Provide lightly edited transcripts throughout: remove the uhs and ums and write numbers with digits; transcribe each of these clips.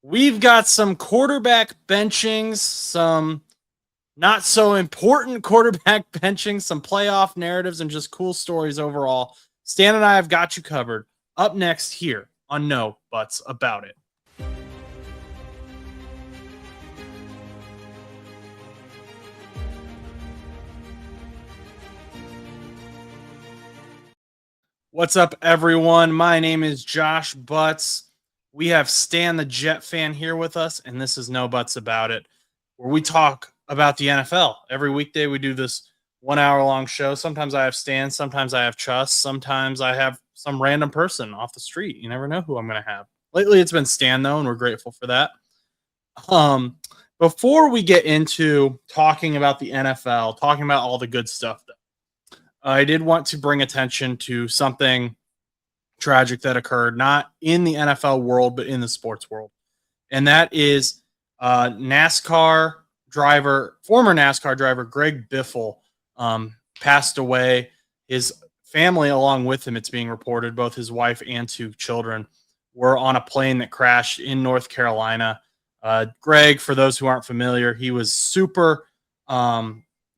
We've got some quarterback benchings, some not so important quarterback benching, some playoff narratives, and just cool stories overall. Stan and I have got you covered. Up next here on No Buts About It. What's up, everyone? My name is Josh Butts. We have Stan the Jet fan here with us, and this is No Buts About It, where we talk about the NFL. Every weekday we do this 1 hour long show. Sometimes I have Stan, sometimes I have Chuss, sometimes I have some random person off the street. You never know who I'm going to have. Lately it's been Stan, though, and we're grateful for that. Before we get into talking about the NFL, talking about all the good stuff, I did want to bring attention to something tragic that occurred, not in the NFL world, but in the sports world. And that is former NASCAR driver Greg Biffle passed away. His family, along with him, it's being reported, both his wife and 2 children, were on a plane that crashed in North Carolina. Greg, for those who aren't familiar, he was super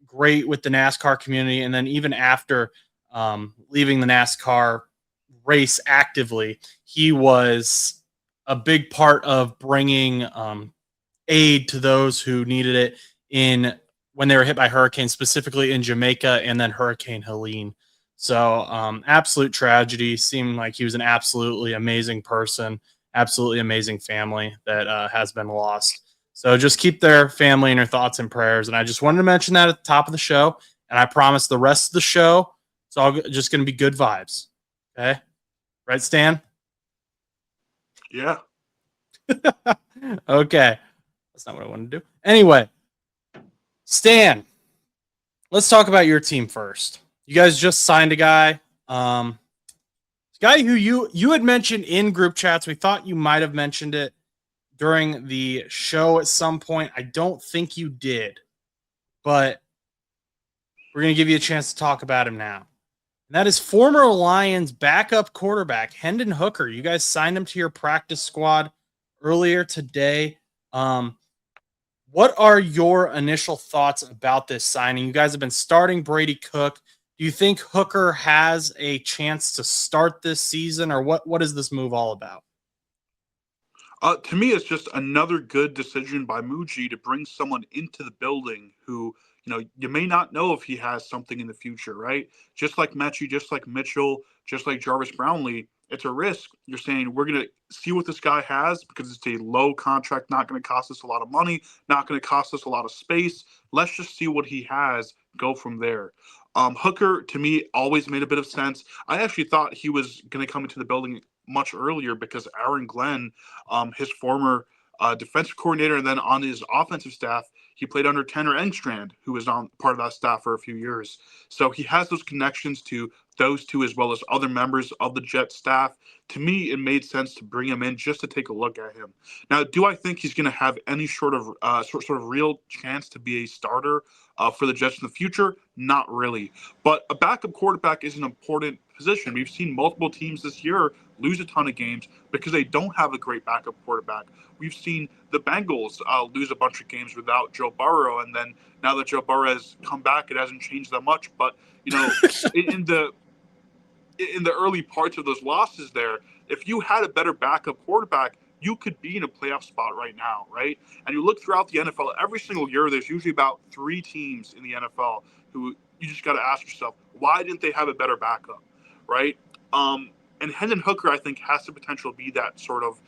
great with the NASCAR community. And then even after leaving the NASCAR race actively, he was a big part of bringing aid to those who needed it when they were hit by hurricanes, specifically in Jamaica and then Hurricane Helene. So absolute tragedy. Seemed like he was an absolutely amazing person, absolutely amazing family that has been lost. So just keep their family in your thoughts and prayers. And I just wanted to mention that at the top of the show. And I promise the rest of the show, it's all just going to be good vibes. Okay? Right, Stan? Yeah. Okay. That's not what I wanted to do. Anyway, Stan, let's talk about your team first. You guys just signed a guy. Guy who you had mentioned in group chats. We thought you might have mentioned it during the show at some point. I don't think you did, but we're going to give you a chance to talk about him now. And that is former Lions backup quarterback, Hendon Hooker. You guys signed him to your practice squad earlier today. What are your initial thoughts about this signing? You guys have been starting Brady Cook. Do you think Hooker has a chance to start this season, or what is this move all about? To me, it's just another good decision by Muji to bring someone into the building who, you may not know if he has something in the future, right? Just like Mechie, just like Mitchell, just like Jarvis Brownlee, it's a risk. You're saying we're going to see what this guy has because it's a low contract, not going to cost us a lot of money, not going to cost us a lot of space. Let's just see what he has, go from there. Hooker, to me, always made a bit of sense. I actually thought he was going to come into the building much earlier because Aaron Glenn, his former defensive coordinator, and then on his offensive staff, he played under Tanner Engstrand, who was on part of that staff for a few years. So he has those connections to those two as well as other members of the Jet staff. To me, it made sense to bring him in just to take a look at him. Now, do I think he's going to have any sort of real chance to be a starter for the Jets in the future? Not really. But a backup quarterback is an important position. We've seen multiple teams this year lose a ton of games because they don't have a great backup quarterback. We've seen the Bengals lose a bunch of games without Joe Burrow, and then now that Joe Burrow has come back, it hasn't changed that much. But in the early parts of those losses, there, if you had a better backup quarterback, you could be in a playoff spot right now, right? And you look throughout the NFL, every single year, there's usually about 3 teams in the NFL who you just got to ask yourself, why didn't they have a better backup, right? And Hendon Hooker, I think, has the potential to be that sort of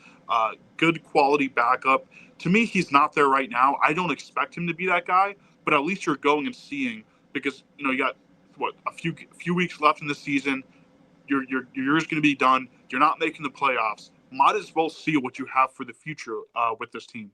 good quality backup. To me, he's not there right now. I don't expect him to be that guy, but at least you're going and seeing because you got a few weeks left in the season. Your year's going to be done. You're not making the playoffs. Might as well see what you have for the future with this team.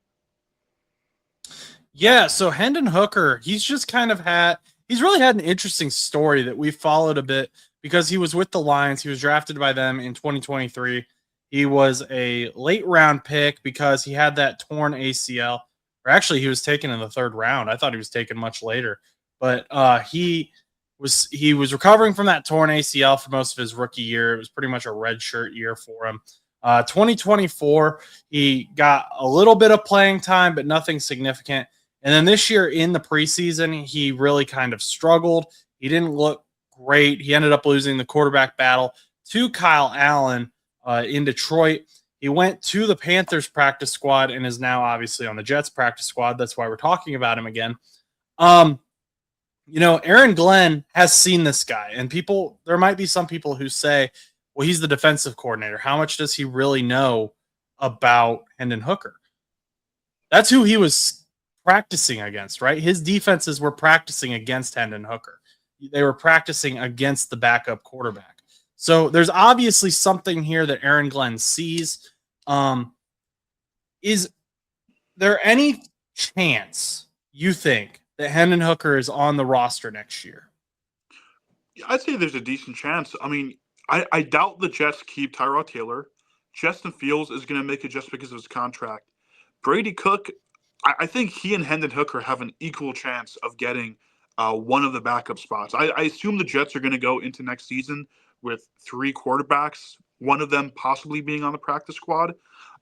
Yeah, so Hendon Hooker, he's really had an interesting story that we followed a bit because he was with the Lions. He was drafted by them in 2023. He was a late round pick because he had that torn ACL. Or actually, he was taken in the 3rd round. I thought he was taken much later. But he was recovering from that torn ACL for most of his rookie year. It was pretty much a redshirt year for him. 2024, he got a little bit of playing time, but nothing significant. And then this year in the preseason, he really kind of struggled. He didn't look great. He ended up losing the quarterback battle to Kyle Allen in Detroit. He went to the Panthers practice squad and is now obviously on the Jets practice squad. That's why we're talking about him again. Aaron Glenn has seen this guy, and there might be some people who say, well, he's the defensive coordinator. How much does he really know about Hendon Hooker? That's who he was practicing against, right? His defenses were practicing against Hendon Hooker. They were practicing against the backup quarterback. So there's obviously something here that Aaron Glenn sees. Is there any chance you think that Hendon Hooker is on the roster next year? I'd say there's a decent chance. I mean, I doubt the Jets keep Tyrod Taylor. Justin Fields is going to make it just because of his contract. Brady Cook, I think he and Hendon Hooker have an equal chance of getting one of the backup spots. I assume the Jets are going to go into next season with 3 quarterbacks, one of them possibly being on the practice squad.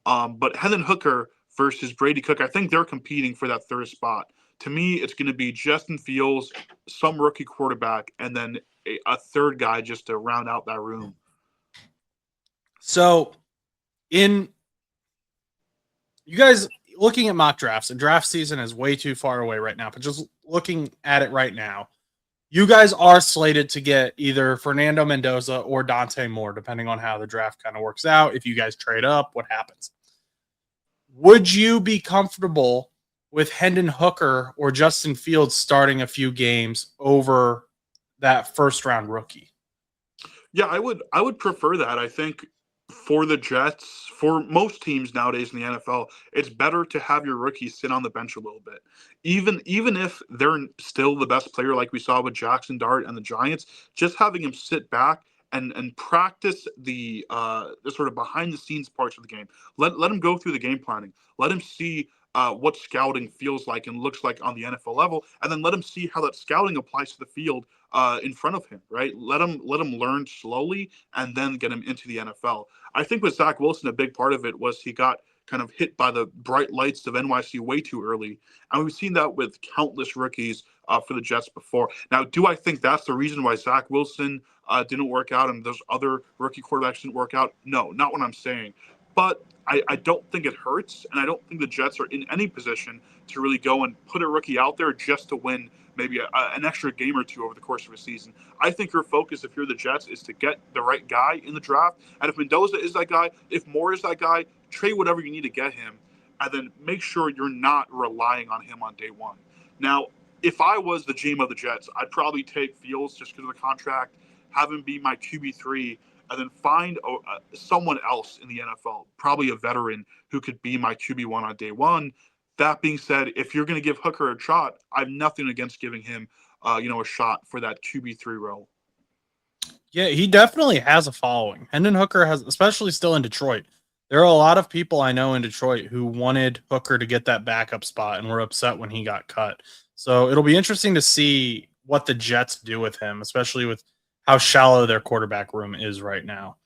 But Hendon Hooker versus Brady Cook, I think they're competing for that 3rd spot. To me, it's going to be Justin Fields, some rookie quarterback, and then a 3rd guy just to round out that room. So, you guys looking at mock drafts, and draft season is way too far away right now, but just looking at it right now, you guys are slated to get either Fernando Mendoza or Dante Moore, depending on how the draft kind of works out. If you guys trade up, what happens? Would you be comfortable with Hendon Hooker or Justin Fields starting a few games over that 1st-round rookie? Yeah, I would prefer that. I think for the Jets, for most teams nowadays in the NFL, it's better to have your rookies sit on the bench a little bit. Even if they're still the best player, like we saw with Jackson Dart and the Giants, just having him sit back and practice the sort of behind the scenes parts of the game. Let him go through the game planning. Let him see what scouting feels like and looks like on the NFL level, and then let him see how that scouting applies to the field in front of him. Right? Let him learn slowly, and then get him into the NFL. I think with Zach Wilson, a big part of it was he got kind of hit by the bright lights of NYC way too early, and we've seen that with countless rookies for the Jets before. Now, do I think that's the reason why Zach Wilson didn't work out and those other rookie quarterbacks didn't work out? No, not what I'm saying. But I don't think it hurts, and I don't think the Jets are in any position to really go and put a rookie out there just to win maybe an extra game or 2 over the course of a season. I think your focus, if you're the Jets, is to get the right guy in the draft. And if Mendoza is that guy, if Moore is that guy, trade whatever you need to get him, and then make sure you're not relying on him on day 1. Now, if I was the GM of the Jets, I'd probably take Fields just because of the contract, have him be my QB3, and then find someone else in the NFL, probably a veteran who could be my QB1 on day 1. That being said, if you're going to give Hooker a shot, I have nothing against giving him, a shot for that QB3 role. Yeah, he definitely has a following. Hendon Hooker has, especially still in Detroit. There are a lot of people I know in Detroit who wanted Hooker to get that backup spot and were upset when he got cut. So it'll be interesting to see what the Jets do with him, especially with how shallow their quarterback room is right now.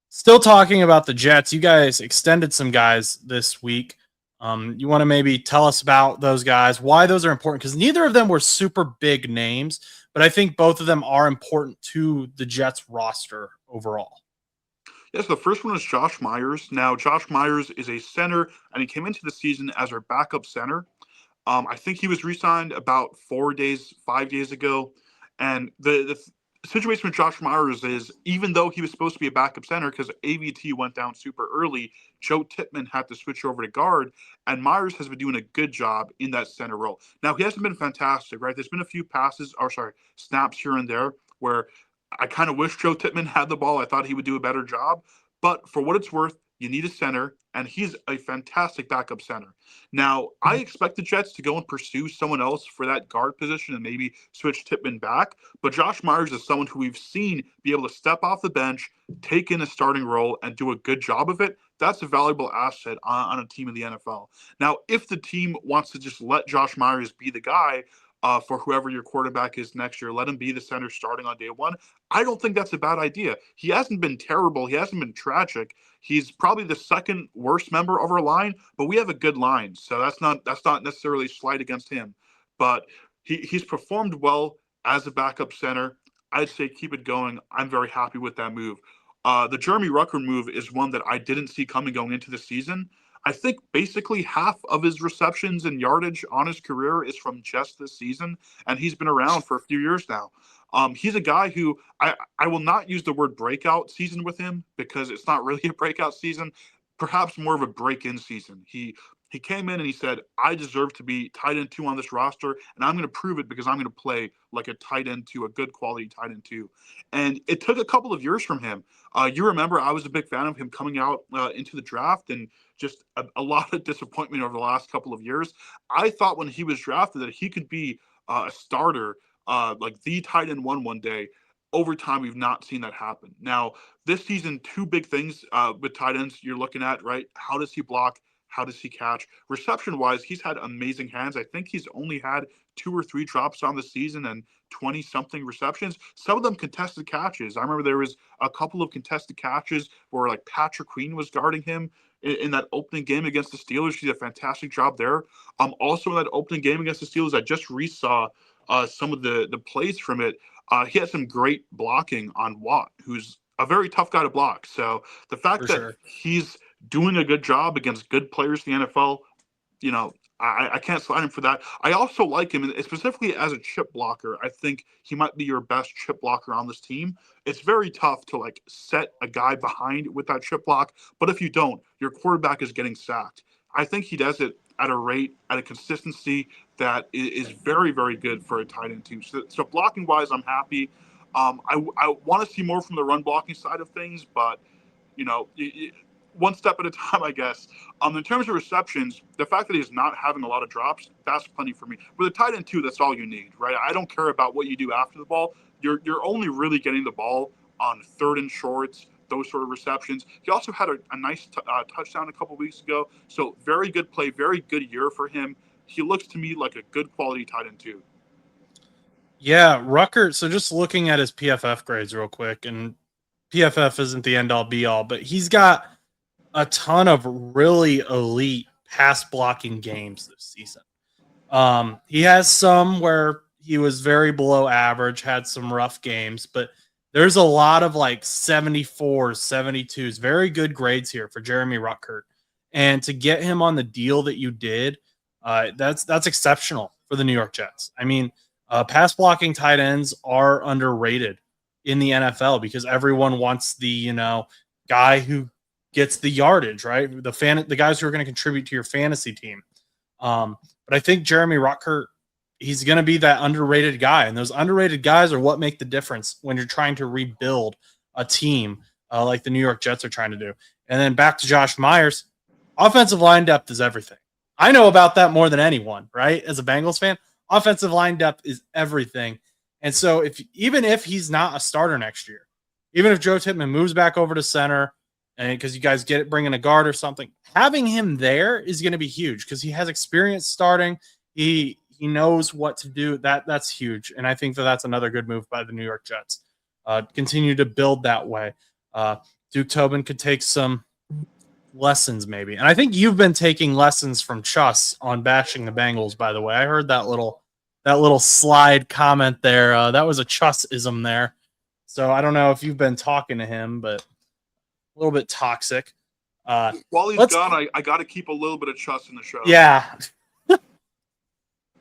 Still talking about the Jets, you guys extended some guys this week. You want to maybe tell us about those guys, why those are important? Because neither of them were super big names, but I think both of them are important to the Jets roster overall. Yes, the first one is Josh Myers. Now, Josh Myers is a center, and he came into the season as our backup center. I think he was re-signed about 5 days ago. And the situation with Josh Myers is, even though he was supposed to be a backup center because AVT went down super early, Joe Tippmann had to switch over to guard, and Myers has been doing a good job in that center role. Now, he hasn't been fantastic, right? There's been a few snaps here and there where I kind of wish Joe Tippmann had the ball. I thought he would do a better job. But for what it's worth, you need a center, and he's a fantastic backup center. Now, I expect the Jets to go and pursue someone else for that guard position and maybe switch Tippmann back. But Josh Myers is someone who we've seen be able to step off the bench, take in a starting role, and do a good job of it. That's a valuable asset on a team in the NFL. Now, if the team wants to just let Josh Myers be the guy, for whoever your quarterback is next year. Let him be the center starting on day one. I don't think that's a bad idea. He hasn't been terrible. He hasn't been tragic. He's probably the second worst member of our line, but we have a good line, so that's not necessarily a slight against him. But he's performed well as a backup center. I'd say keep it going. I'm very happy with that move. The Jeremy Rucker move is one that I didn't see coming going into the season. I think basically half of his receptions and yardage on his career is from just this season, and he's been around for a few years now. He's a guy who I will not use the word breakout season with him because it's not really a breakout season, perhaps more of a break-in season. He came in and he said, I deserve to be tight end 2 on this roster, and I'm going to prove it because I'm going to play like a tight end 2, a good quality tight end 2. And it took a couple of years from him. You remember I was a big fan of him coming out into the draft, and just a lot of disappointment over the last couple of years. I thought when he was drafted that he could be a starter, like the tight end one day. Over time, we've not seen that happen. Now, this season, 2 big things with tight ends you're looking at, right? How does he block? How does he catch? Reception-wise, he's had amazing hands. I think he's only had 2 or 3 drops on the season and 20-something receptions. Some of them contested catches. I remember there was a couple of contested catches where like Patrick Queen was guarding him in that opening game against the Steelers. He did a fantastic job there. Also in that opening game against the Steelers, I just resaw some of the plays from it. He had some great blocking on Watt, who's a very tough guy to block. So the fact that he's doing a good job against good players in the NFL, I can't slide him for that. I also like him, and specifically as a chip blocker. I think he might be your best chip blocker on this team. It's very tough to like set a guy behind with that chip block, but if you don't, your quarterback is getting sacked. I think he does it at a rate, at a consistency that is very, very good for a tight end team. So blocking wise, I'm happy. I want to see more from the run blocking side of things, but one step at a time, I guess. In terms of receptions, the fact that he's not having a lot of drops, that's plenty for me. With a tight end 2, that's all you need, right? I don't care about what you do after the ball. You're only really getting the ball on 3rd and shorts, those sort of receptions. He also had a nice touchdown a couple weeks ago. So very good play, very good year for him. He looks to me like a good quality tight end 2. Yeah, Rucker. So just looking at his PFF grades real quick, and PFF isn't the end-all be-all, but he's got a ton of really elite pass blocking games this season. He has some where he was very below average, had some rough games, but there's a lot of like 74s, 72s, very good grades here for Jeremy Rucker. And to get him on the deal that you did, that's exceptional for the New York Jets. I mean, pass blocking tight ends are underrated in the NFL because everyone wants the, guy who gets the yardage, right? The guys who are going to contribute to your fantasy team. But I think Jeremy Rucker, he's going to be that underrated guy. And those underrated guys are what make the difference when you're trying to rebuild a team like the New York Jets are trying to do. And then back to Josh Myers, offensive line depth is everything. I know about that more than anyone, right? As a Bengals fan, offensive line depth is everything. And so even if he's not a starter next year, even if Joe Tippmann moves back over to center, and because you guys bring in a guard or something, having him there is going to be huge because he has experience starting. He knows what to do. That's huge, and I think that's another good move by the New York Jets. Continue to build that way. Duke Tobin could take some lessons maybe, and I think you've been taking lessons from Chuss on bashing the Bengals. By the way, I heard that little slide comment there. That was a Chuss-ism there. So I don't know if you've been talking to him, but a little bit toxic. While he's gone, I got to keep a little bit of Chuss in the show. Yeah.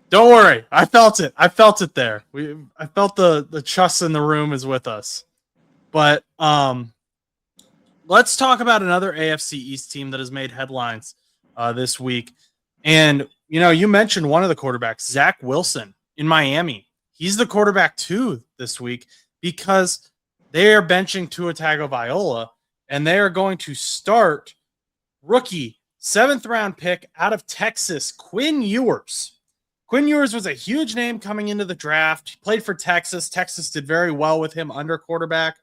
Don't worry. I felt it. There. I felt the Chuss in the room is with us. But let's talk about another AFC East team that has made headlines this week. And, you mentioned one of the quarterbacks, Zach Wilson in Miami. He's the quarterback 2 this week because they are benching Tua Tagovailoa. And they are going to start rookie 7th-round pick out of Texas, Quinn Ewers. Quinn Ewers was a huge name coming into the draft. He played for Texas. Texas did very well with him under quarterback.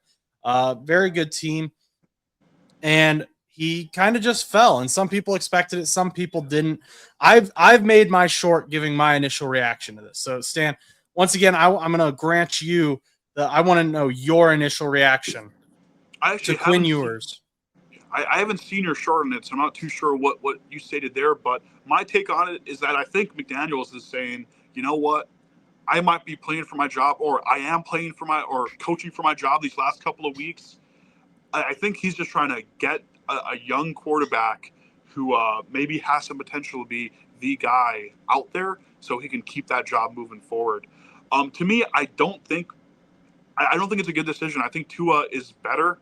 Very good team. And he kind of just fell, and some people expected it, some people didn't. I've made my short giving my initial reaction to this. So Stan, once again, I'm going to grant you I want to know your initial reaction I to actually Quinn haven't seen. Ewers. I haven't seen your short on it, so I'm not too sure what you stated there. But my take on it is that I think McDaniels is saying, you know what, I might be playing for my job, or I am playing for my, or coaching for my job these last couple of weeks. I think he's just trying to get a young quarterback who maybe has some potential to be the guy out there, so he can keep that job moving forward. To me, I don't think it's a good decision. I think Tua is better.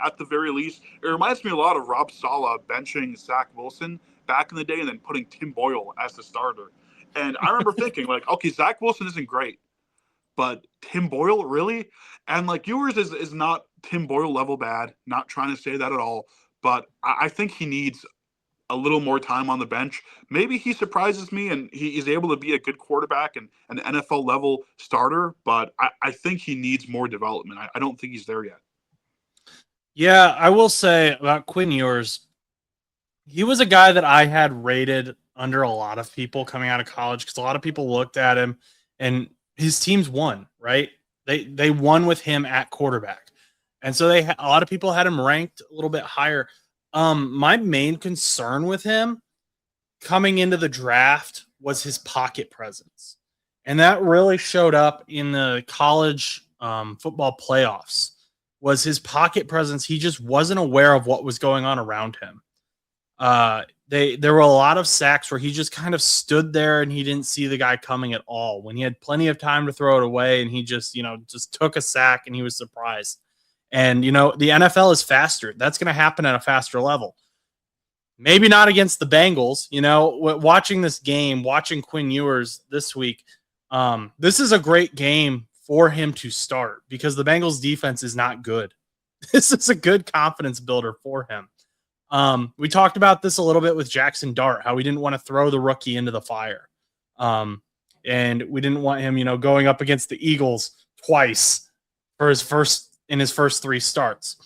At the very least, it reminds me a lot of Rob Saleh benching Zach Wilson back in the day, and then putting Tim Boyle as the starter. And I remember thinking, like, okay, Zach Wilson isn't great, but Tim Boyle, really? And like Ewers is not Tim Boyle level bad. Not trying to say that at all, but I think he needs a little more time on the bench. Maybe he surprises me and he is able to be a good quarterback and an NFL level starter, but I think he needs more development. I don't think he's there yet. Yeah, I will say about Quinn Ewers, he was a guy that I had rated under a lot of people coming out of college because a lot of people looked at him and his teams won, right? They won with him at quarterback. And so a lot of people had him ranked a little bit higher. My main concern with him coming into the draft was his pocket presence. And that really showed up in the college football playoffs was his pocket presence. He just wasn't aware of what was going on around him. There were a lot of sacks where he just kind of stood there and he didn't see the guy coming at all when he had plenty of time to throw it away, and he just took a sack and he was surprised. And the NFL is faster. That's going to happen at a faster level. Maybe not against the Bengals. Watching this game, watching Quinn Ewers this week, this is a great game for him to start because the Bengals defense is not good. This is a good confidence builder for him. We talked about this a little bit with Jackson Dart, how we didn't want to throw the rookie into the fire. And we didn't want him, going up against the Eagles twice for his first 3 starts.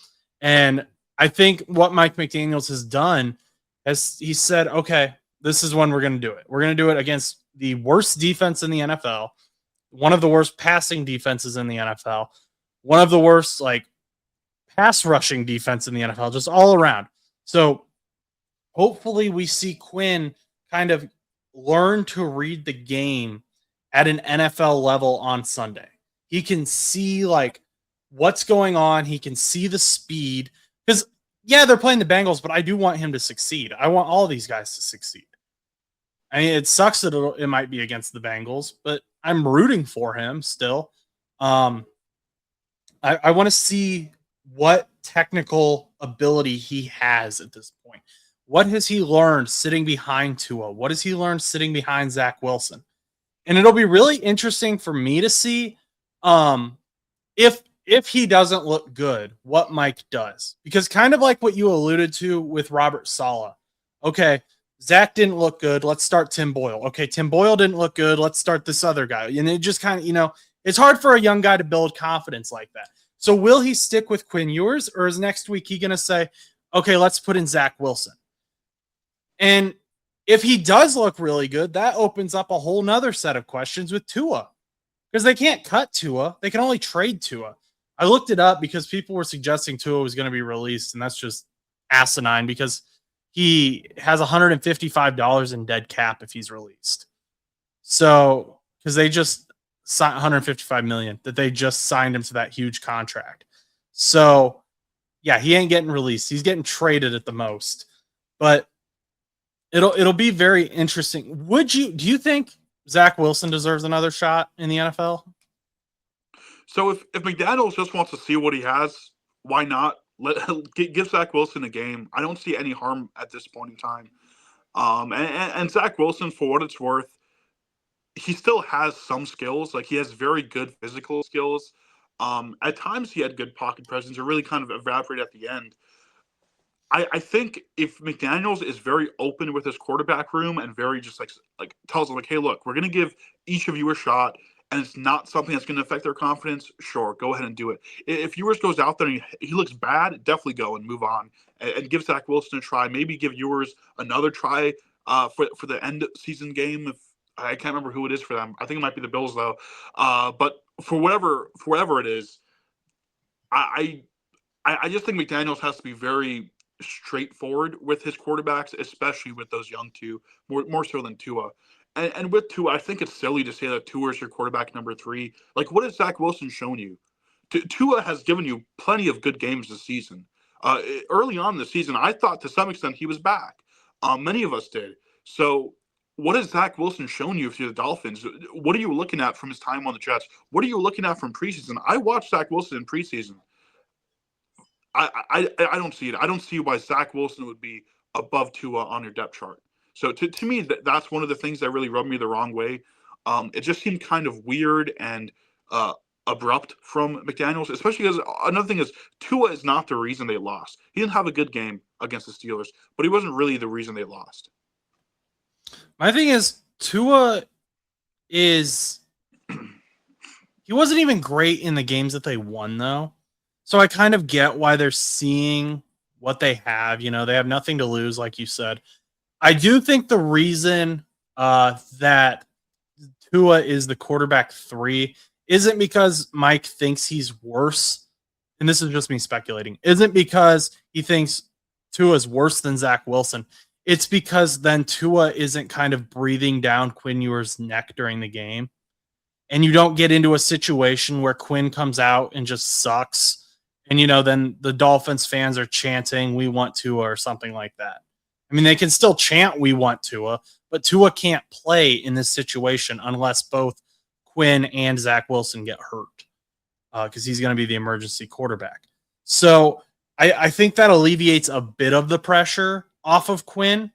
And I think what Mike McDaniels has done is he said, okay, this is when we're going to do it. We're going to do it against the worst defense in the NFL, one of the worst passing defenses in the NFL, one of the worst pass rushing defense in the NFL, just all around. So hopefully we see Quinn kind of learn to read the game at an NFL level on Sunday. He can see what's going on. He can see the speed because they're playing the Bengals, but I do want him to succeed. I want all these guys to succeed. I mean, it sucks that it might be against the Bengals, but I'm rooting for him still. I want to see what technical ability he has at this point. What has he learned sitting behind Tua? What has he learned sitting behind Zach Wilson? And it'll be really interesting for me to see if he doesn't look good, what Mike does. Because kind of like what you alluded to with Robert Saleh. Okay, Zach didn't look good. Let's start Tim Boyle. Okay, Tim Boyle didn't look good. Let's start this other guy. And it just kind of, it's hard for a young guy to build confidence like that. So will he stick with Quinn Ewers, or is next week he going to say, okay, let's put in Zach Wilson? And if he does look really good, that opens up a whole nother set of questions with Tua. Because they can't cut Tua. They can only trade Tua. I looked it up because people were suggesting Tua was going to be released, and that's just asinine because he has $155 in dead cap if he's released. So, because they just signed $155 million that they just signed him to that huge contract. So, yeah, he ain't getting released. He's getting traded at the most. But it'll be very interesting. Do you think Zach Wilson deserves another shot in the NFL? So if McDaniels just wants to see what he has, why not? Give Zach Wilson a game. I don't see any harm at this point in time. And Zach Wilson, for what it's worth, he still has some skills. Like, he has very good physical skills. At times he had good pocket presence. It really kind of evaporated at the end. I think if McDaniels is very open with his quarterback room and very just like tells them, like, hey, look, we're going to give each of you a shot. and it's not something that's going to affect their confidence, sure, go ahead and do it. If Ewers goes out there and he looks bad, definitely go and move on and give Zach Wilson a try. Maybe give Ewers another try for the end season game. If I can't remember who it is for them, I think it might be the Bills though. But for whatever it is, I I just think McDaniels has to be very straightforward with his quarterbacks, especially with those young two, more so than Tua. And with Tua, I think it's silly to say that Tua is your quarterback number 3. Like, what has Zach Wilson shown you? Tua has given you plenty of good games this season. Early on in the season, I thought to some extent he was back. Many of us did. So, what has Zach Wilson shown you if you're the Dolphins? What are you looking at from his time on the Jets? What are you looking at from preseason? I watched Zach Wilson in preseason. I don't see it. I don't see why Zach Wilson would be above Tua on your depth chart. So to me, that's one of the things that really rubbed me the wrong way. It just seemed kind of weird and abrupt from McDaniels, especially because another thing is Tua is not the reason they lost. He didn't have a good game against the Steelers, but he wasn't really the reason they lost. My thing is Tua is he wasn't even great in the games that they won though. So I kind of get why they're seeing what they have. You know, they have nothing to lose, like you said. I do think the reason that Tua is the quarterback 3 isn't because Mike thinks he's worse, and this is just me speculating, isn't because he thinks Tua is worse than Zach Wilson. It's because then Tua isn't kind of breathing down Quinn Ewers' neck during the game. And you don't get into a situation where Quinn comes out and just sucks. And, you know, then the Dolphins fans are chanting, "We want Tua," or something like that. I mean, they can still chant, "We want Tua," but Tua can't play in this situation unless both Quinn and Zach Wilson get hurt because he's going to be the emergency quarterback. So I think that alleviates a bit of the pressure off of Quinn.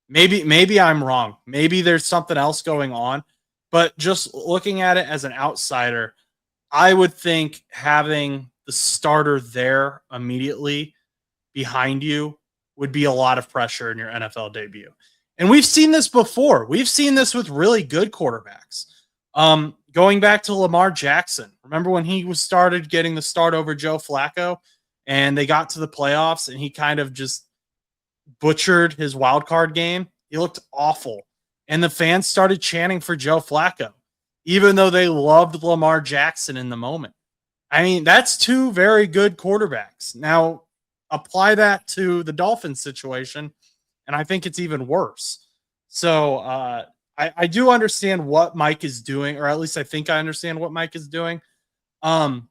Maybe I'm wrong. Maybe there's something else going on. But just looking at it as an outsider, I would think having the starter there immediately behind you would be a lot of pressure in your NFL debut. And we've seen this before. We've seen this with really good quarterbacks. Going back to Lamar Jackson. Remember when he was started getting the start over Joe Flacco and they got to the playoffs and he kind of just butchered his wild card game? He looked awful. And the fans started chanting for Joe Flacco, even though they loved Lamar Jackson in the moment. I mean, that's 2 very good quarterbacks. Now, apply that to the Dolphins situation, and I think it's even worse. So I do understand what Mike is doing, or at least I think I understand what Mike is doing. I'm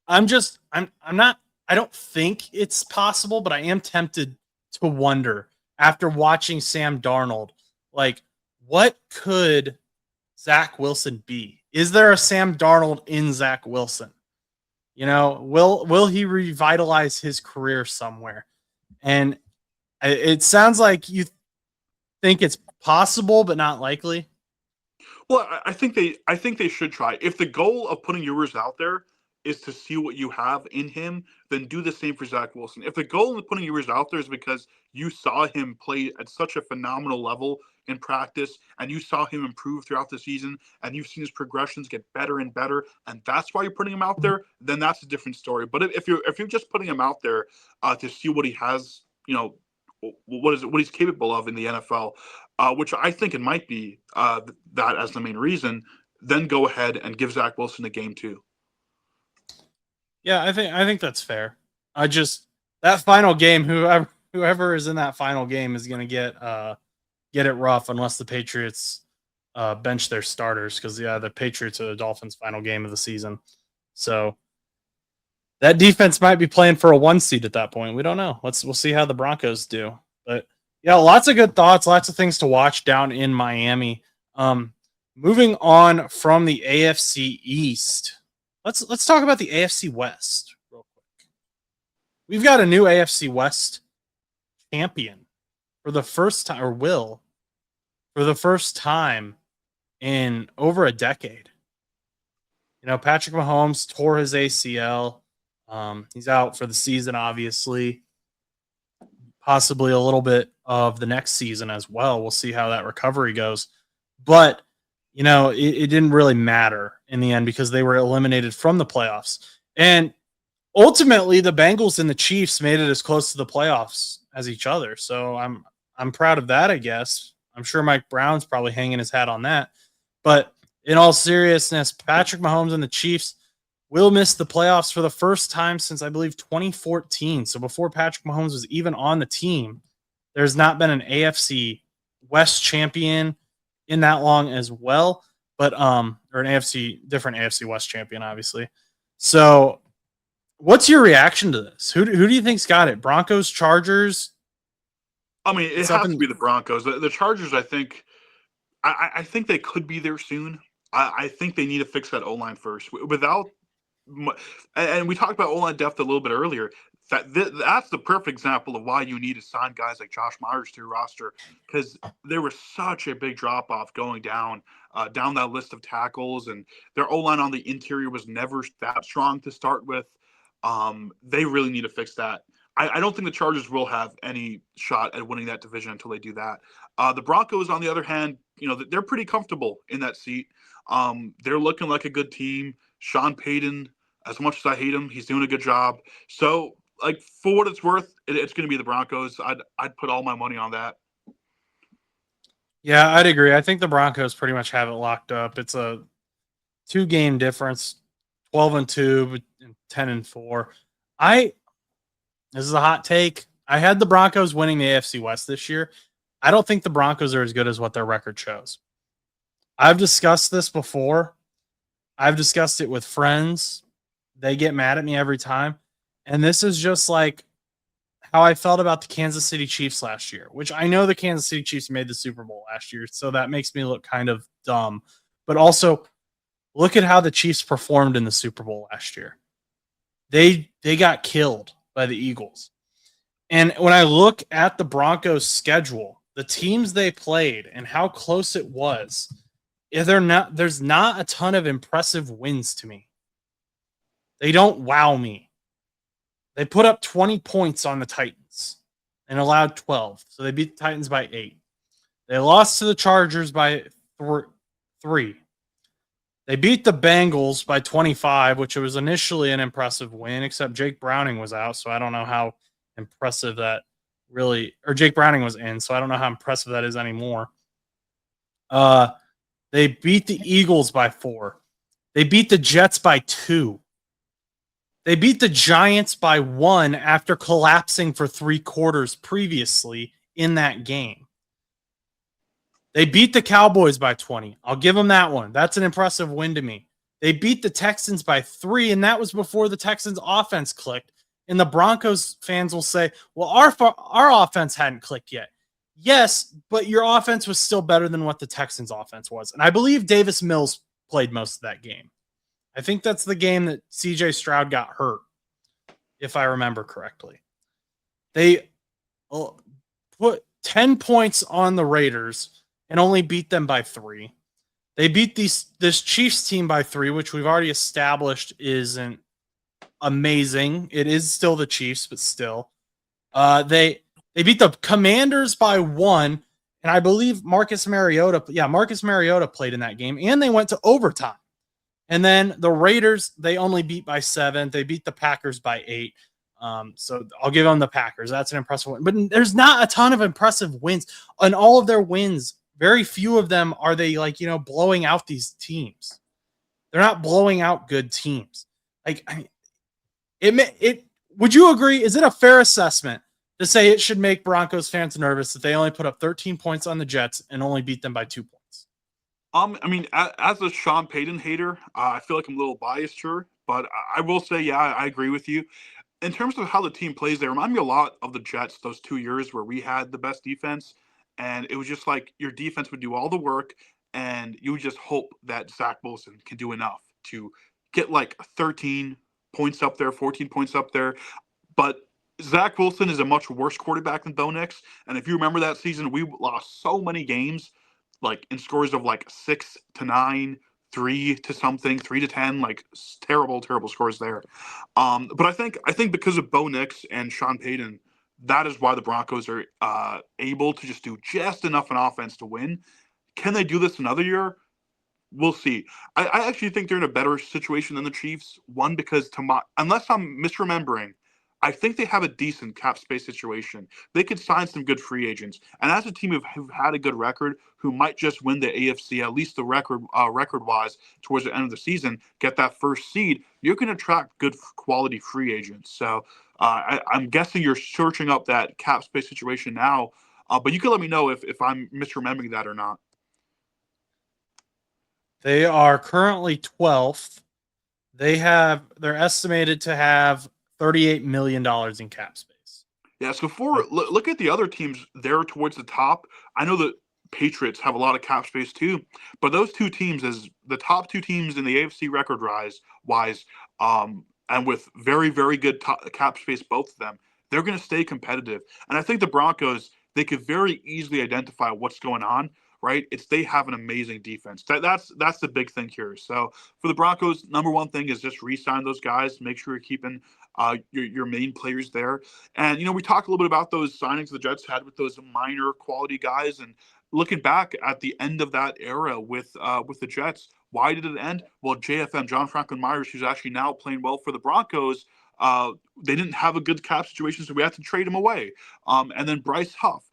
not, I don't think it's possible, but I am tempted to wonder after watching Sam Darnold, like, what could Zach Wilson be? Is there a Sam Darnold in Zach Wilson? You know, will he revitalize his career somewhere? And it sounds like you think it's possible, but not likely. Well, I think they should try. If the goal of putting Ewers out there is to see what you have in him, then do the same for Zach Wilson. If the goal of putting Ewers out there is because you saw him play at such a phenomenal level in practice and you saw him improve throughout the season and you've seen his progressions get better and better, and that's why you're putting him out there, then that's a different story. But if you're just putting him out there to see what he has, you know, what he's capable of in the NFL, which I think it might be that as the main reason, then go ahead and give Zach Wilson a game 2. Yeah, I think that's fair. That final game, whoever is in that final game is going to get it rough unless the Patriots bench their starters, because the Patriots are the Dolphins' final game of the season. So that defense might be playing for a 1 seed at that point. We don't know. We'll see how the Broncos do. But yeah, lots of good thoughts, lots of things to watch down in Miami. Moving on from the AFC East. Let's talk about the AFC West real quick. We've got a new AFC West champion for the first time, or will for the first time in over a decade. You know, Patrick Mahomes tore his ACL. He's out for the season, obviously. Possibly a little bit of the next season as well. We'll see how that recovery goes. But it didn't really matter in the end because they were eliminated from the playoffs. And ultimately, the Bengals and the Chiefs made it as close to the playoffs as each other. So I'm proud of that, I guess. I'm sure Mike Brown's probably hanging his hat on that. But in all seriousness, Patrick Mahomes and the Chiefs will miss the playoffs for the first time since, I believe, 2014. So before Patrick Mahomes was even on the team, there's not been an AFC West champion in that long as well, but or an different AFC West champion, obviously. So what's your reaction to this? Who do you think's got it? Broncos, Chargers? I mean, it has to be the Broncos. The Chargers, I think they could be there soon. I think they need to fix that O-line first. Without, and we talked about O-line depth a little bit earlier. That's the perfect example of why you need to sign guys like Josh Myers to your roster, because there was such a big drop off going down that list of tackles, and their O-line on the interior was never that strong to start with. They really need to fix that. I don't think the Chargers will have any shot at winning that division until they do that. The Broncos, on the other hand, they're pretty comfortable in that seat. They're looking like a good team. Sean Payton, as much as I hate him, he's doing a good job. So, like, for what it's worth, it's going to be the Broncos. I'd put all my money on that. Yeah, I'd agree. I think the Broncos pretty much have it locked up. It's a 2-game difference, 12-2, and 10-4. This is a hot take. I had the Broncos winning the AFC West this year. I don't think the Broncos are as good as what their record shows. I've discussed this before. I've discussed it with friends. They get mad at me every time. And this is just like how I felt about the Kansas City Chiefs last year, which I know the Kansas City Chiefs made the Super Bowl last year, so that makes me look kind of dumb. But also, look at how the Chiefs performed in the Super Bowl last year. They got killed by the Eagles. And when I look at the Broncos' schedule, the teams they played and how close it was, there's not a ton of impressive wins to me. They don't wow me. They put up 20 points on the Titans and allowed 12. So they beat the Titans by 8. They lost to the Chargers by 3. They beat the Bengals by 25, which was initially an impressive win, except Jake Browning was out, so I don't know how impressive that really – or Jake Browning was in, so I don't know how impressive that is anymore. They beat the Eagles by 4. They beat the Jets by 2. They beat the Giants by 1 after collapsing for 3 quarters previously in that game. They beat the Cowboys by 20. I'll give them that one. That's an impressive win to me. They beat the Texans by 3, and that was before the Texans' offense clicked. And the Broncos fans will say, well, our offense hadn't clicked yet. Yes, but your offense was still better than what the Texans' offense was. And I believe Davis Mills played most of that game. I think that's the game that C.J. Stroud got hurt, if I remember correctly. They put 10 points on the Raiders and only beat them by 3. They beat this Chiefs team by 3, which we've already established isn't amazing. It is still the Chiefs, but still. They beat the Commanders by 1, and I believe Marcus Mariota played in that game, and they went to overtime. And then the Raiders, they only beat by 7. They beat the Packers by 8. So I'll give them the Packers. That's an impressive win. But there's not a ton of impressive wins. On all of their wins, very few of them are they blowing out these teams. They're not blowing out good teams. Would you agree? Is it a fair assessment to say it should make Broncos fans nervous that they only put up 13 points on the Jets and only beat them by 2 points? I mean, as a Sean Payton hater, I feel like I'm a little biased here, but I will say, yeah, I agree with you. In terms of how the team plays, they remind me a lot of the Jets those 2 years where we had the best defense, and it was just like your defense would do all the work, and you would just hope that Zach Wilson can do enough to get like 13 points up there, 14 points up there. But Zach Wilson is a much worse quarterback than Bo Nix, and if you remember that season, we lost so many games like in scores of like 6-9, 3-something, 3-10, like terrible scores there. But I think because of Bo Nix and Sean Payton, that is why the Broncos are able to just do just enough on offense to win. Can they do this another year? We'll see. I actually think they're in a better situation than the Chiefs. One, because unless I'm misremembering, I think they have a decent cap space situation. They could sign some good free agents, and as a team who've had a good record, who might just win the AFC, at least the record wise, towards the end of the season, get that first seed. You can attract good quality free agents. So I'm guessing you're searching up that cap space situation now. But you can let me know if I'm misremembering that or not. They are currently 12th. They're estimated to have $38 million in cap space. Yeah, so look at the other teams there towards the top. I know the Patriots have a lot of cap space too, but those two teams, as the top two teams in the AFC record wise, and with very very good cap space, both of them, they're going to stay competitive. And I think the Broncos, they could very easily identify what's going on. Right, they have an amazing defense. That's the big thing here. So for the Broncos, number one thing is just re-sign those guys. Make sure you're keeping your main players there. And we talked a little bit about those signings the Jets had with those minor quality guys. And looking back at the end of that era with the Jets, why did it end? Well, JFM, John Franklin Myers, who's actually now playing well for the Broncos, they didn't have a good cap situation, so we had to trade him away. And then Bryce Huff.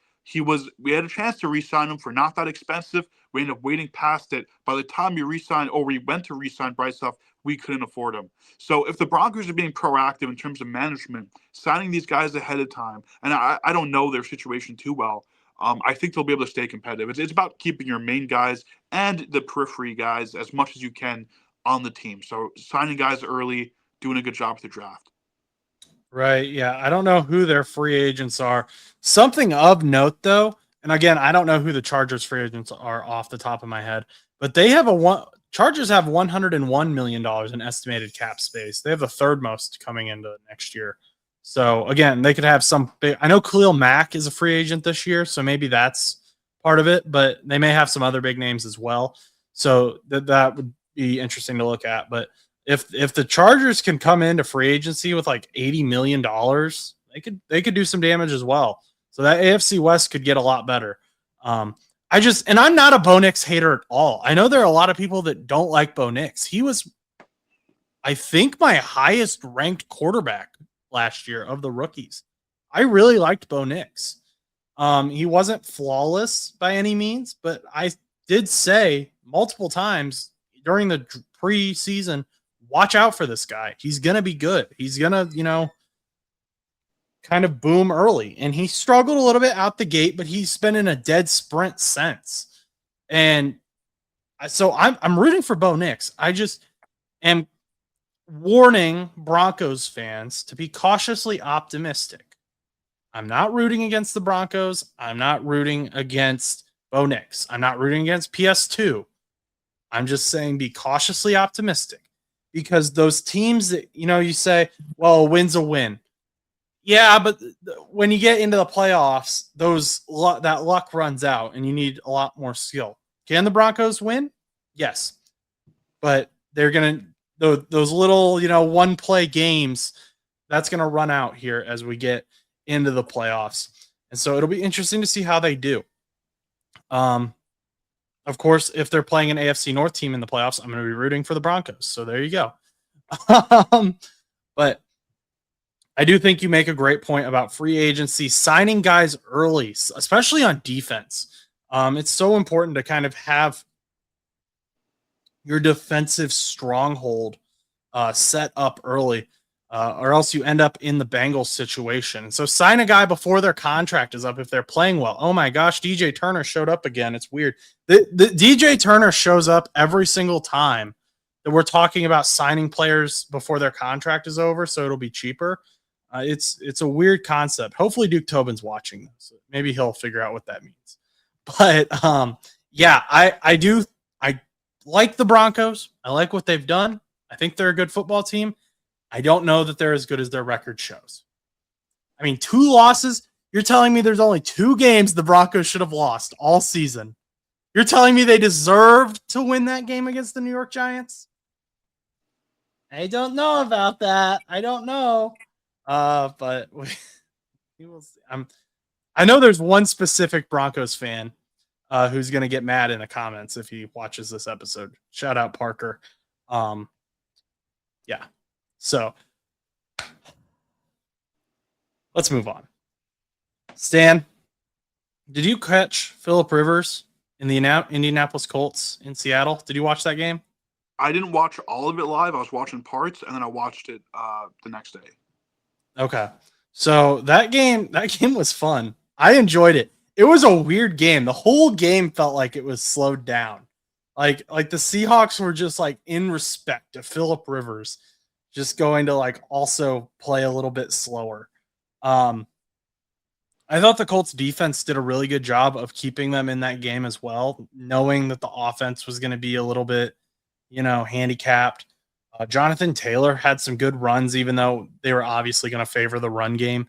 We had a chance to re-sign him for not that expensive. We ended up waiting past it. By the time we went to re-sign Bryce Huff, we couldn't afford him. So if the Broncos are being proactive in terms of management, signing these guys ahead of time, and I don't know their situation too well, I think they'll be able to stay competitive. It's about keeping your main guys and the periphery guys as much as you can on the team. So signing guys early, doing a good job with the draft. Right. Yeah. I don't know who their free agents are. Something of note, though, and again, I don't know who the Chargers free agents are off the top of my head, but they have Chargers have $101 million in estimated cap space. They have the third most coming into next year. So again, they could have some big. I know Khalil Mack is a free agent this year, so maybe that's part of it, but they may have some other big names as well. So that would be interesting to look at. But if the Chargers can come into free agency with like $80 million, they could do some damage as well. So that AFC West could get a lot better. And I'm not a Bo Nix hater at all. I know there are a lot of people that don't like Bo Nix. He was, I think, my highest ranked quarterback last year of the rookies. I really liked Bo Nix. He wasn't flawless by any means, but I did say multiple times during the preseason, watch out for this guy. He's going to be good. He's going to, kind of boom early. And he struggled a little bit out the gate, but he's been in a dead sprint since. And so I'm rooting for Bo Nix. I just am warning Broncos fans to be cautiously optimistic. I'm not rooting against the Broncos. I'm not rooting against Bo Nix. I'm not rooting against PS2. I'm just saying be cautiously optimistic. Because those teams that, you say, well, a win's a win. Yeah, but when you get into the playoffs, that luck runs out and you need a lot more skill. Can the Broncos win? Yes. But they're going to, those little, one play games, that's going to run out here as we get into the playoffs. And so it'll be interesting to see how they do. Of course, if they're playing an AFC North team in the playoffs, I'm going to be rooting for the Broncos. So there you go. But I do think you make a great point about free agency, signing guys early, especially on defense. It's so important to kind of have your defensive stronghold set up early, or else you end up in the Bengals situation. So sign a guy before their contract is up if they're playing well. Oh my gosh, DJ Turner showed up again. It's weird. The DJ Turner shows up every single time that we're talking about signing players before their contract is over, so it'll be cheaper. It's a weird concept. Hopefully Duke Tobin's watching this. So maybe he'll figure out what that means. But yeah, I like the Broncos. I like what they've done. I think they're a good football team. I don't know that they're as good as their record shows. I mean, 2 losses. You're telling me there's only 2 games the Broncos should have lost all season. You're telling me they deserved to win that game against the New York Giants? I don't know about that. I don't know. But we will see. I know there's one specific Broncos fan who's going to get mad in the comments if he watches this episode. Shout out Parker. Yeah. So let's move on. Stan, did you catch Phillip Rivers in the Indianapolis Colts in Seattle? Did you watch that game? I didn't watch all of it live. I was watching parts, and then I watched it the next day. Okay. So that game was fun. I enjoyed it. It was a weird game. The whole game felt like it was slowed down. Like the Seahawks were just like in respect to Phillip Rivers, just going to like also play a little bit slower. I thought the Colts defense did a really good job of keeping them in that game as well, knowing that the offense was going to be a little bit, handicapped. Jonathan Taylor had some good runs, even though they were obviously going to favor the run game.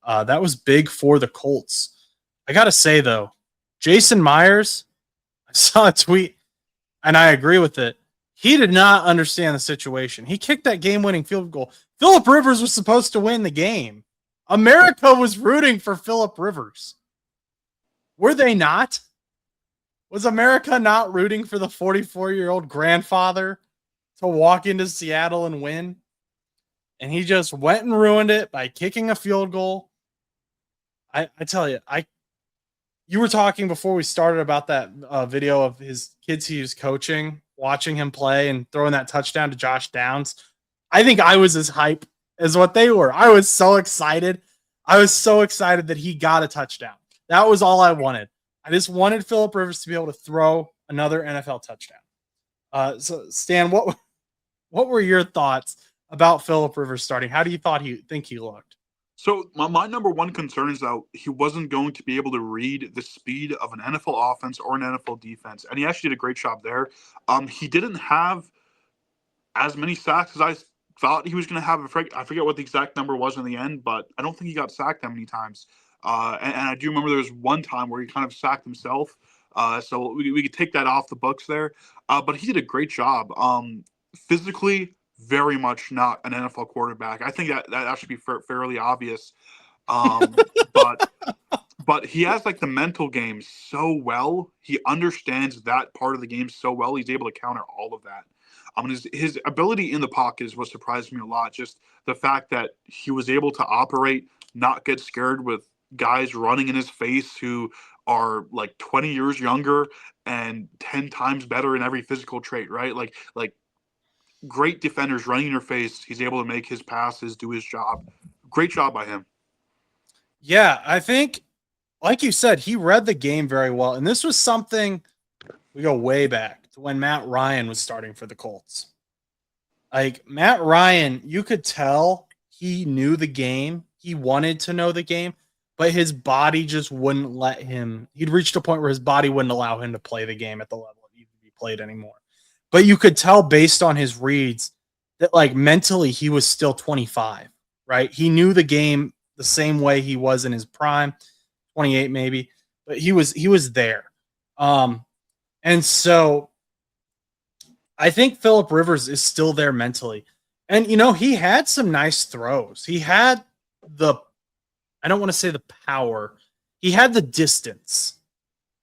That was big for the Colts. I got to say, though, Jason Myers, I saw a tweet, and I agree with it. He did not understand the situation. He kicked that game-winning field goal. Phillip Rivers was supposed to win the game. America was rooting for Phillip Rivers. Were they not? Was America not rooting for the 44-year-old grandfather to walk into Seattle and win? And he just went and ruined it by kicking a field goal. I tell you, you were talking before we started about that video of his kids he was coaching, watching him play and throwing that touchdown to Josh Downs. I think I was as hype as what they were. I was so excited. I was so excited that he got a touchdown. That was all I wanted. I just wanted Phillip Rivers to be able to throw another NFL touchdown. So Stan, what were your thoughts about Phillip Rivers starting? How do you think he looked? So my number one concern is that he wasn't going to be able to read the speed of an NFL offense or an NFL defense, and he actually did a great job there. He didn't have as many sacks as I thought he was going to have. I forget what the exact number was in the end, but I don't think he got sacked that many times. And I do remember there was one time where he kind of sacked himself. So we could take that off the books there. But he did a great job. Physically, very much not an NFL quarterback. I think that should be fairly obvious. But he has like the mental game so well. He understands that part of the game so well. He's able to counter all of that. His ability in the pocket is what surprised me a lot. Just the fact that he was able to operate, not get scared with guys running in his face who are like 20 years younger and 10 times better in every physical trait, right? Like great defenders running in your face. He's able to make his passes, do his job. Great job by him. Yeah, I think, like you said, he read the game very well. And this was something we go way back to when Matt Ryan was starting for the Colts. Like Matt Ryan, you could tell he knew the game. He wanted to know the game, but his body just wouldn't let him. He'd reached a point where his body wouldn't allow him to play the game at the level it needed to be played anymore. But you could tell based on his reads that like mentally he was still 25, right? He knew the game the same way he was in his prime, 28 maybe, but he was there. And so I think Phillip Rivers is still there mentally. And, he had some nice throws. He had I don't want to say the power. He had the distance.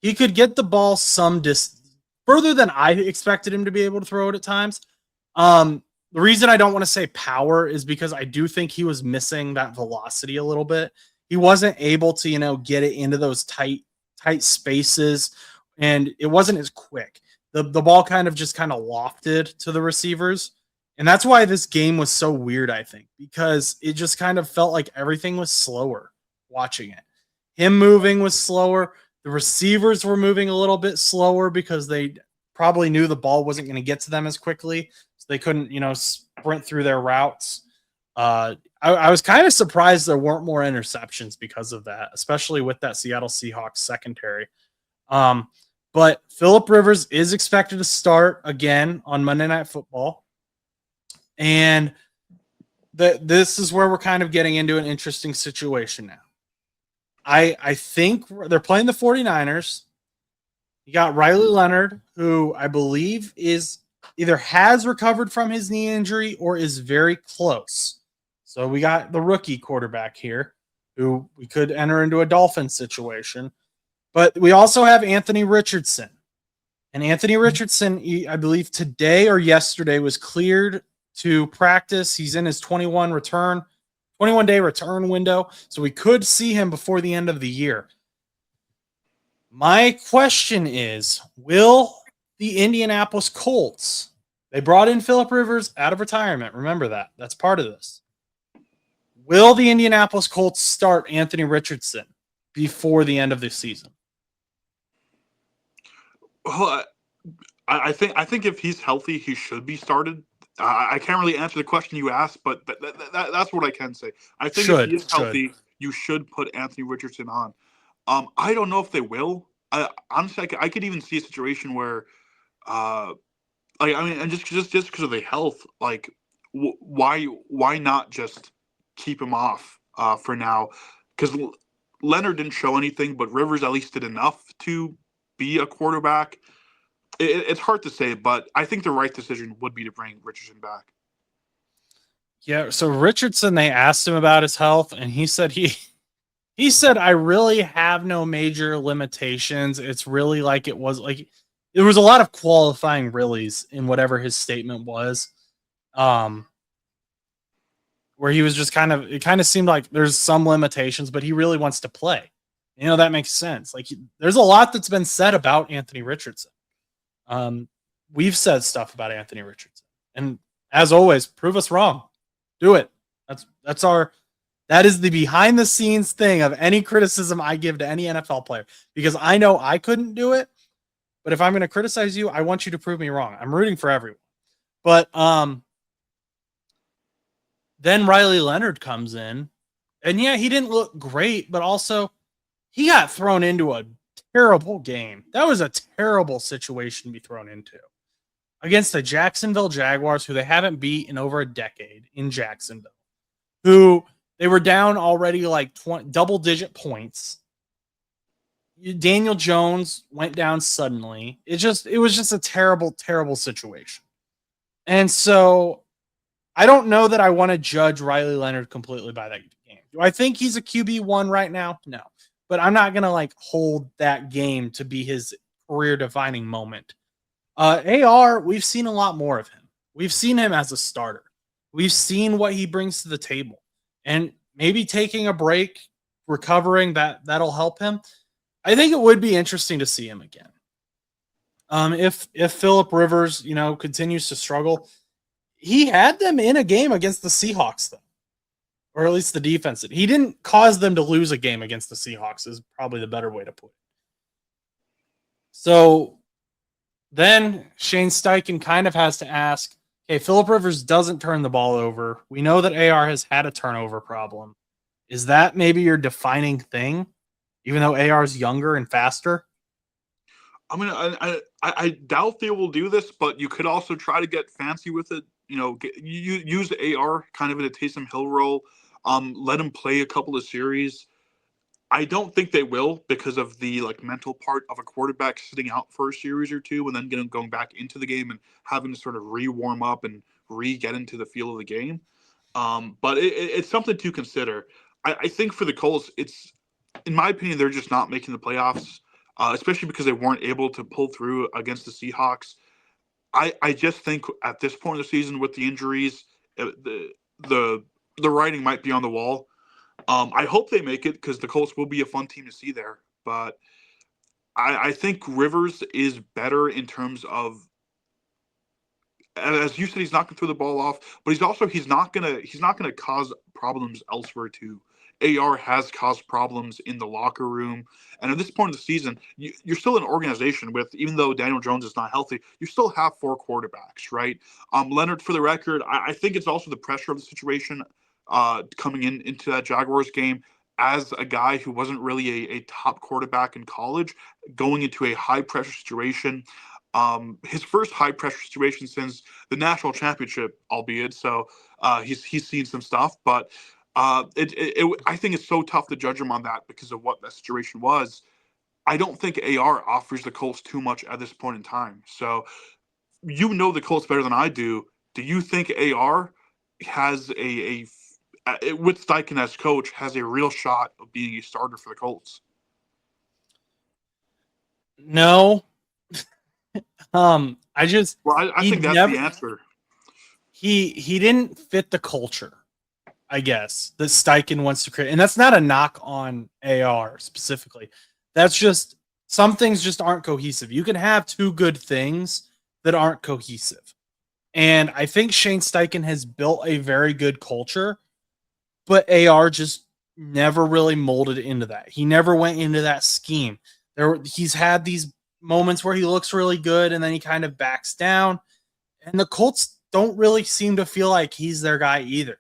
He could get the ball some distance, further than I expected him to be able to throw it at times. The reason I don't want to say power is because I do think he was missing that velocity a little bit. He wasn't able to, get it into those tight spaces, and it wasn't as quick. The ball kind of lofted to the receivers. And that's why this game was so weird, I think, because it just kind of felt like everything was slower watching it. Him moving was slower. The receivers were moving a little bit slower because they probably knew the ball wasn't going to get to them as quickly. So they couldn't, sprint through their routes. I was kind of surprised there weren't more interceptions because of that, especially with that Seattle Seahawks secondary. But Phillip Rivers is expected to start again on Monday Night Football. And this is where we're kind of getting into an interesting situation now. I think they're playing the 49ers. You got Riley Leonard, who I believe is either has recovered from his knee injury or is very close. So we got the rookie quarterback here, who we could enter into a Dolphins situation. But we also have Anthony Richardson. And Anthony Richardson, I believe today or yesterday, was cleared to practice. He's in his 21-day return window. So we could see him before the end of the year. My question is, will the Indianapolis Colts, they brought in Phillip Rivers out of retirement. Remember that. That's part of this. Will the Indianapolis Colts start Anthony Richardson before the end of the season? Well, I think if he's healthy, he should be started. I can't really answer the question you asked, but that's what I can say. I think if he is healthy, you should put Anthony Richardson on. I don't know if they will. Honestly, I could even see a situation where, and just because of the health, like why not just keep him off for now? Because Leonard didn't show anything, but Rivers at least did enough to be a quarterback. It's hard to say, but I think the right decision would be to bring Richardson back. Yeah, so Richardson, they asked him about his health, and he said he said, I really have no major limitations. It's really like it was like there was a lot of qualifying reallys in whatever his statement was. Where he was just it kind of seemed like there's some limitations, but he really wants to play. You know, that makes sense. Like there's a lot that's been said about Anthony Richardson. We've said stuff about Anthony Richardson, and as always, prove us wrong. Do it. That is the behind the scenes thing of any criticism I give to any NFL player, because I know I couldn't do it. But if I'm going to criticize you, I want you to prove me wrong. I'm rooting for everyone. But then Riley Leonard comes in, and yeah, he didn't look great, but also he got thrown into a terrible game. That was a terrible situation to be thrown into against the Jacksonville Jaguars, who they haven't beat in over a decade in Jacksonville, who they were down already like double-digit points. Daniel Jones went down suddenly. It was just a terrible, terrible situation. And so I don't know that I want to judge Riley Leonard completely by that game. Do I think he's a QB1 right now? No. But I'm not going to hold that game to be his career-defining moment. AR, we've seen a lot more of him. We've seen him as a starter. We've seen what he brings to the table. And maybe taking a break, recovering, that'll help him. I think it would be interesting to see him again. If Phillip Rivers, continues to struggle, he had them in a game against the Seahawks, though, or at least the defense. He didn't cause them to lose a game against the Seahawks is probably the better way to put it. So then Shane Steichen kind of has to ask, okay, Phillip Rivers doesn't turn the ball over. We know that AR has had a turnover problem. Is that maybe your defining thing, even though AR is younger and faster? I mean, I doubt they will do this, but you could also try to get fancy with it. Use the AR kind of in a Taysom Hill role. Let him play a couple of series. I don't think they will because of the mental part of a quarterback sitting out for a series or two and then going back into the game and having to sort of re-warm up and get into the feel of the game. But it's something to consider. I think for the Colts, it's, in my opinion, they're just not making the playoffs, especially because they weren't able to pull through against the Seahawks. I just think at this point in the season with the injuries, the writing might be on the wall. I hope they make it because the Colts will be a fun team to see there. But I think Rivers is better in terms of, as you said, he's not going to throw the ball off, but he's not gonna cause problems elsewhere too. AR has caused problems in the locker room, and at this point in the season, you're still an organization with, even though Daniel Jones is not healthy, you still have 4 quarterbacks, right? Leonard, for the record, I think it's also the pressure of the situation coming into that Jaguars game as a guy who wasn't really a top quarterback in college, going into a high pressure situation. His first high pressure situation since the national championship, albeit. So he's seen some stuff, but I think it's so tough to judge him on that because of what that situation was. I don't think AR offers the Colts too much at this point in time. So the Colts better than I do. Do you think AR has with Steichen as coach, has a real shot of being a starter for the Colts? No. I just Well, I he think that's the never answer. he didn't fit the culture, I guess, that Steichen wants to create. And that's not a knock on AR specifically. That's just some things just aren't cohesive. You can have two good things that aren't cohesive. And I think Shane Steichen has built a very good culture, but AR just never really molded into that. He never went into that scheme. He's had these moments where he looks really good and then he kind of backs down. And the Colts don't really seem to feel like he's their guy either.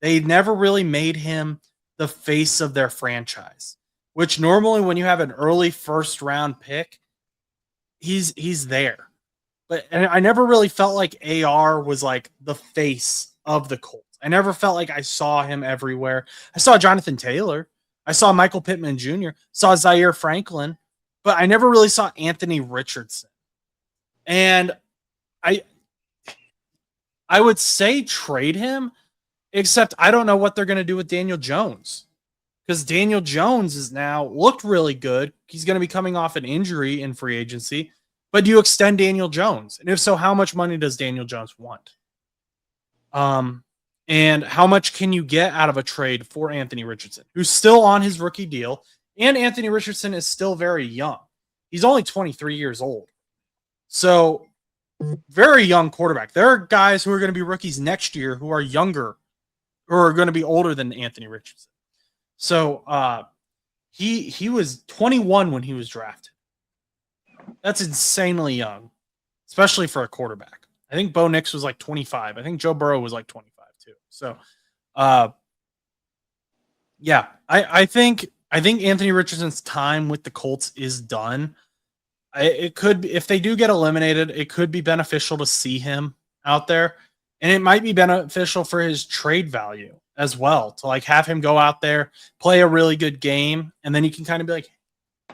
They never really made him the face of their franchise, which normally when you have an early first round pick, he's there. But and I never really felt like AR was like the face of the Colts. I never felt like I saw him everywhere. I saw Jonathan Taylor. I saw Michael Pittman Jr., saw Zaire Franklin, but I never really saw Anthony Richardson. And I I would say trade him, except I don't know what they're going to do with Daniel Jones. Because Daniel Jones is now looked really good. He's going to be coming off an injury in free agency. But do you extend Daniel Jones? And if so, how much money does Daniel Jones want? And how much can you get out of a trade for Anthony Richardson, who's still on his rookie deal? And Anthony Richardson is still very young. He's only 23 years old. So, very young quarterback. There are guys who are going to be rookies next year who are younger, who are going to be older than Anthony Richardson. So, he was 21 when he was drafted. That's insanely young, especially for a quarterback. I think Bo Nix was like 25. I think Joe Burrow was like 25 too. So, yeah, I think Anthony Richardson's time with the Colts is done. It could be, if they do get eliminated, it could be beneficial to see him out there, and it might be beneficial for his trade value as well to like have him go out there, play a really good game, and then you can kind of be like,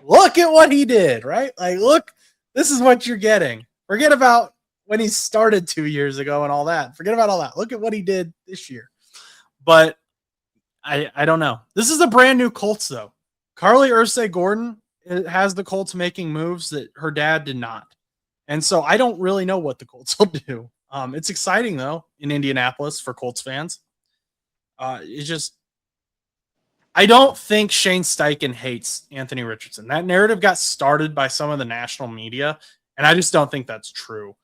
look at what he did, right? Like, look, this is what you're getting. Forget about when he started 2 years ago and all that. Forget about all that. Look at what he did this year. But I don't know. This is a brand new Colts, though. Carly Ursay-Gordon has the Colts making moves that her dad did not. And so I don't really know what the Colts will do. It's exciting, though, in Indianapolis for Colts fans. It's just, I don't think Shane Steichen hates Anthony Richardson. That narrative got started by some of the national media, and I just don't think that's true.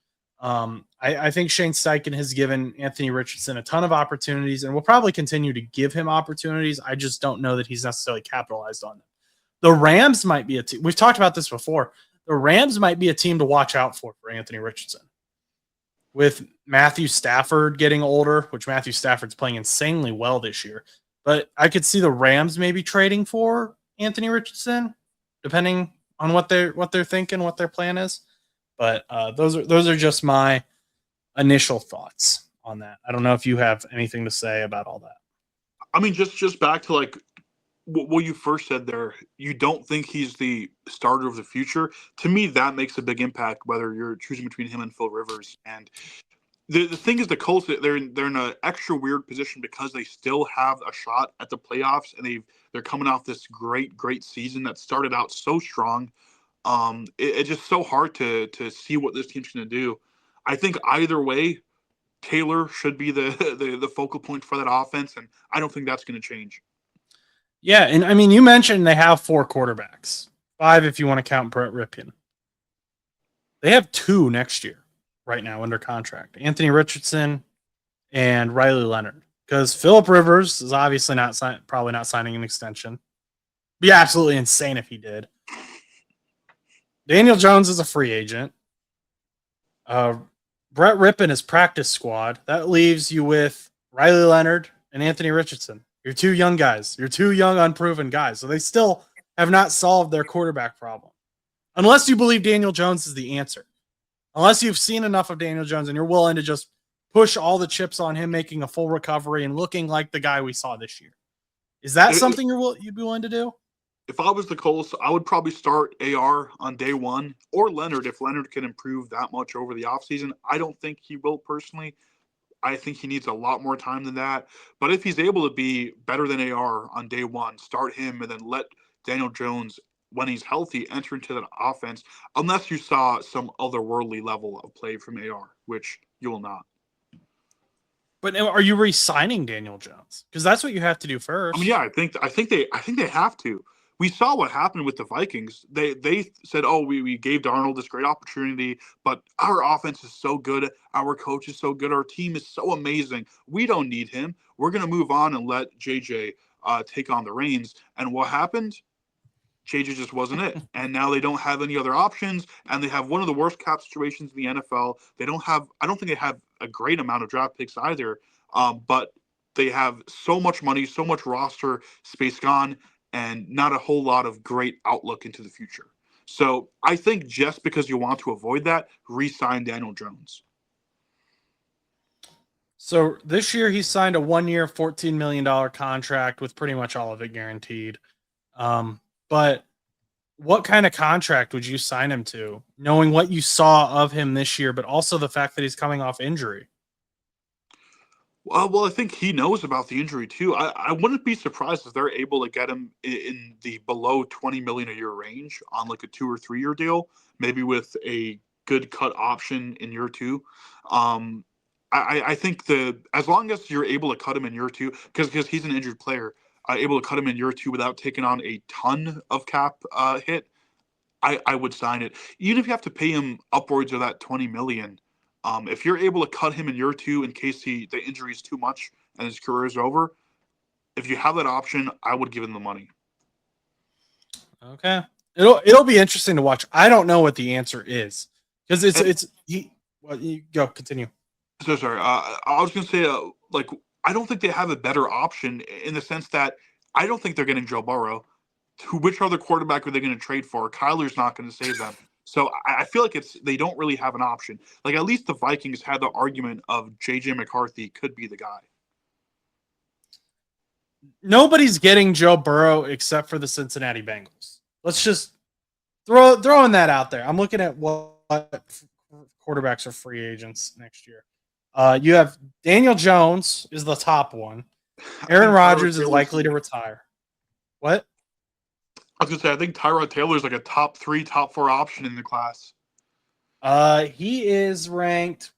I think Shane Steichen has given Anthony Richardson a ton of opportunities and will probably continue to give him opportunities. I just don't know that he's necessarily capitalized on them. The Rams might be a team. We've talked about this before. The Rams might be a team to watch out for Anthony Richardson. With Matthew Stafford getting older, which Matthew Stafford's playing insanely well this year, but I could see the Rams maybe trading for Anthony Richardson, depending on what they're thinking, what their plan is. But those are just my initial thoughts on that. I don't know if you have anything to say about all that. I mean, just back to like what you first said there. You don't think he's the starter of the future. To me, that makes a big impact. Whether you're choosing between him and Phil Rivers, and the thing is, the Colts they're in an extra weird position because they still have a shot at the playoffs, and they're coming off this great season that started out so strong. It's just so hard to see what this team's going to do. I think either way, Taylor should be the focal point for that offense, and I don't think that's going to change. Yeah, and I mean, you mentioned they have 4 quarterbacks, 5 if you want to count Brett Ripken. They have 2 next year right now under contract: Anthony Richardson and Riley Leonard. Because Philip Rivers is obviously probably not signing an extension. Be absolutely insane if he did. Daniel Jones is a free agent. Brett Rippon is practice squad. That leaves you with Riley Leonard and Anthony Richardson. You're 2 young guys. You're 2 young, unproven guys. So they still have not solved their quarterback problem. Unless you believe Daniel Jones is the answer. Unless you've seen enough of Daniel Jones and you're willing to just push all the chips on him making a full recovery and looking like the guy we saw this year. Is that something you'd be willing to do? If I was the Colts, I would probably start AR on day one, or Leonard if Leonard can improve that much over the offseason. I don't think he will personally. I think he needs a lot more time than that. But if he's able to be better than AR on day one, start him and then let Daniel Jones when he's healthy, enter into that offense, unless you saw some otherworldly level of play from AR, which you will not. But are you re-signing Daniel Jones? Because that's what you have to do first. I mean, yeah, I think they have to. We saw what happened with the Vikings. They said, "Oh, we gave Darnold this great opportunity, but our offense is so good, our coach is so good, our team is so amazing. We don't need him. We're gonna move on and let JJ take on the reins." And what happened? JJ just wasn't it. And now they don't have any other options, and they have one of the worst cap situations in the NFL. They don't have, I don't think they have a great amount of draft picks either, but they have so much money, so much roster space gone, and not a whole lot of great outlook into the future. So I think just because you want to avoid that, re-sign Daniel Jones. So this year he signed a 1-year, $14 million contract with pretty much all of it guaranteed. But what kind of contract would you sign him to, knowing what you saw of him this year, but also the fact that he's coming off injury? Well, I think he knows about the injury too. I wouldn't be surprised if they're able to get him in the below 20 million a year range on like a 2 or 3 year deal, maybe with a good cut option in year two. Um, I think as long as you're able to cut him in year two, because he's an injured player, able to cut him in year two without taking on a ton of cap hit, I would sign it. Even if you have to pay him upwards of that 20 million, if you're able to cut him in year two in case the injury is too much and his career is over, if you have that option, I would give him the money. Okay, it'll be interesting to watch. I don't know what the answer is because Well, you go continue. So sorry. I was gonna say like I don't think they have a better option in the sense that I don't think they're getting Joe Burrow. Which other quarterback are they going to trade for? Kyler's not going to save them. So I feel like they don't really have an option. Like at least the Vikings had the argument of JJ McCarthy could be the guy. Nobody's getting Joe Burrow except for the Cincinnati Bengals. Let's just throwing that out there. I'm looking at what quarterbacks are free agents next year. You have Daniel Jones is the top one. Aaron Rodgers is likely to retire. What? I was gonna say I think Tyrod Taylor is like a top 3, top 4 option in the class. He is ranked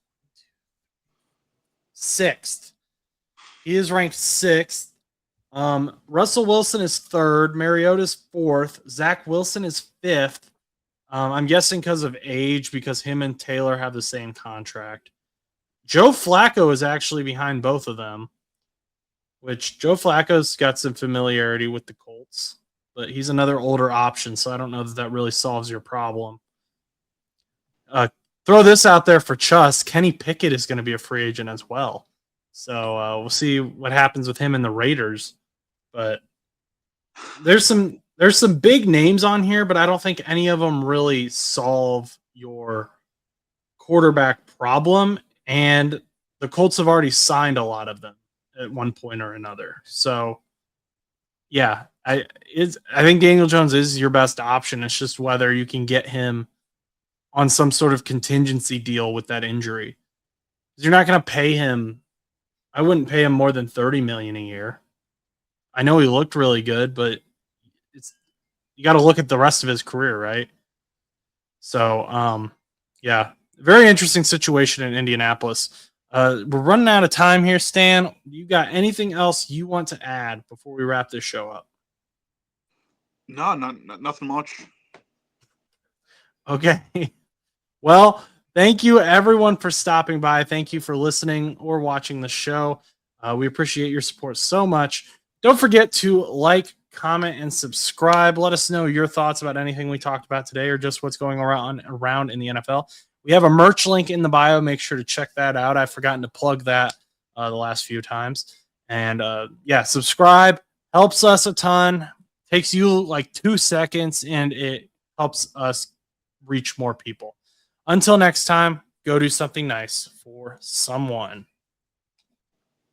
6th. He is ranked 6th. Russell Wilson is 3rd. Mariota's 4th. Zach Wilson is 5th. I'm guessing because of age, because him and Taylor have the same contract. Joe Flacco is actually behind both of them, which Joe Flacco's got some familiarity with the Colts, but he's another older option, so I don't know that really solves your problem. Throw this out there for Chuss. Kenny Pickett is going to be a free agent as well. So we'll see what happens with him and the Raiders. But there's some big names on here, but I don't think any of them really solve your quarterback problem. And the Colts have already signed a lot of them at one point or another. So, yeah, I think Daniel Jones is your best option. It's just whether you can get him on some sort of contingency deal with that injury. You're not going to pay him. I wouldn't pay him more than $30 million a year. I know he looked really good, but you got to look at the rest of his career, right? So, yeah, very interesting situation in Indianapolis. We're running out of time here, Stan. You got anything else you want to add before we wrap this show up? No, nothing much. Okay. Well, thank you everyone for stopping by. Thank you for listening or watching the show. We appreciate your support so much. Don't forget to like, comment, and subscribe. Let us know your thoughts about anything we talked about today or just what's going around in the NFL. We have a merch link in the bio. Make sure to check that out. I've forgotten to plug that the last few times. And yeah, subscribe. Helps us a ton. Takes you like 2 seconds, and it helps us reach more people. Until next time, go do something nice for someone.